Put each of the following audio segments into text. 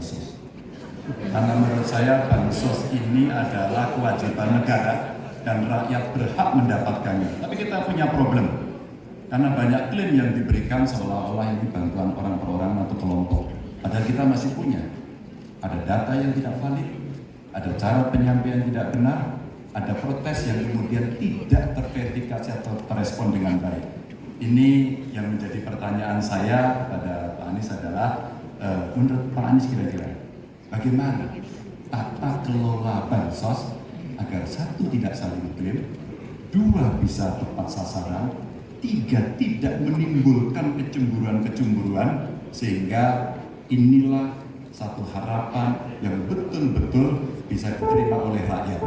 bansos. Karena menurut saya bansos ini adalah kewajiban negara dan rakyat berhak mendapatkannya. Tapi kita punya problem, karena banyak klaim yang diberikan seolah-olah ini bantuan orang per orang atau kelompok. Padahal kita masih punya. Ada data yang tidak valid, ada cara penyampaian tidak benar, ada protes yang kemudian tidak terverifikasi atau terrespon dengan baik. Ini yang menjadi pertanyaan saya kepada Pak Anies adalah, menurut Pak Anies kira-kira bagaimana tata kelola bansos agar satu tidak saling klaim, dua bisa tepat sasaran, tiga tidak menimbulkan kecemburuan-kecemburuan, sehingga inilah satu harapan yang betul-betul bisa diterima oleh rakyat.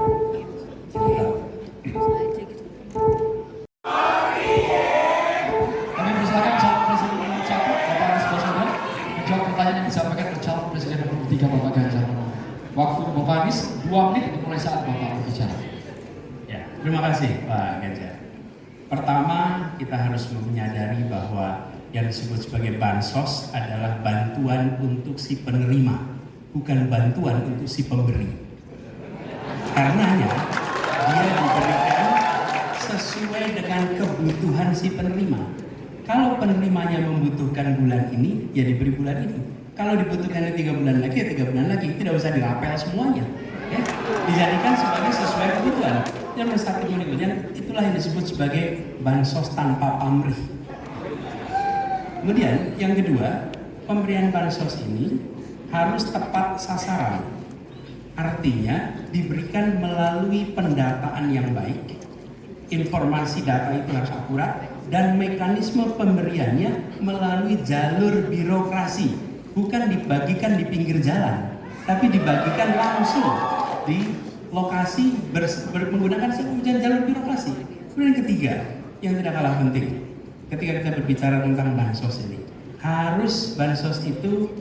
Kami persilakan calon presiden nomor 1 Bapak Anies Baswedan menjawab pertanyaan yang disampaikan oleh calon presiden nomor 3 Bapak Ganjar Pranowo. Waktu Bapak Anies 2 menit mulai saat Bapak berbicara. Ya, terima kasih Pak Ganjar. Pertama, kita harus menyadari bahwa yang disebut sebagai bansos adalah bantuan untuk si penerima, bukan bantuan untuk si pemberi. Karenanya, dia diberikan sesuai dengan kebutuhan si penerima. Kalau penerimanya membutuhkan bulan ini, ya diberi bulan ini. Kalau dibutuhkannya 3 bulan lagi, ya 3 bulan lagi. Tidak usah dirapel semuanya. Ya. Dijadikan sebagai sesuai kebutuhan. Yang satu kemudian itulah yang disebut sebagai bansos tanpa pamrih. Kemudian yang kedua, pemberian bansos ini harus tepat sasaran. Artinya diberikan melalui pendataan yang baik, informasi data itu harus akurat, dan mekanisme pemberiannya melalui jalur birokrasi, bukan dibagikan di pinggir jalan, tapi dibagikan langsung di lokasi menggunakan jalur birokrasi. Kemudian yang ketiga, yang tidak kalah penting, ketika kita berbicara tentang bansos ini, harus bansos itu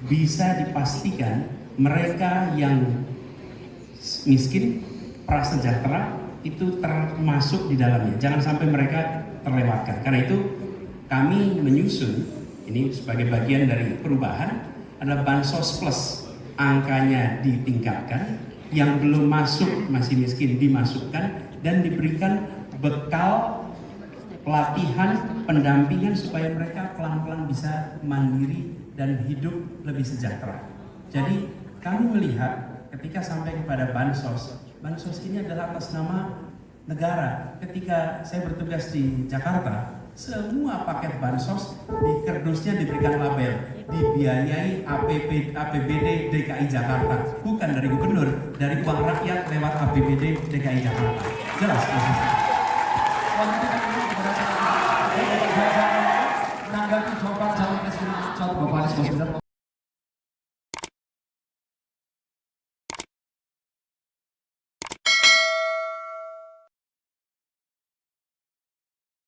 bisa dipastikan mereka yang miskin, prasejahtera itu termasuk di dalamnya. Jangan sampai mereka terlewatkan. Karena itu kami menyusun ini sebagai bagian dari perubahan adalah bansos plus, angkanya ditingkatkan, yang belum masuk masih miskin dimasukkan dan diberikan bekal pelatihan, pendampingan supaya mereka pelan-pelan bisa mandiri dan hidup lebih sejahtera. Jadi kami melihat ketika sampai kepada bansos, bansos ini adalah atas nama negara. Ketika saya bertugas di Jakarta, semua paket bansos di kerdusnya diberikan label dibiayai APBD DKI Jakarta, bukan dari gubernur, dari uang rakyat lewat APBD DKI Jakarta. Jelas maksudnya. Menanggapi jawaban calon presiden Bapak Anies Baswedan.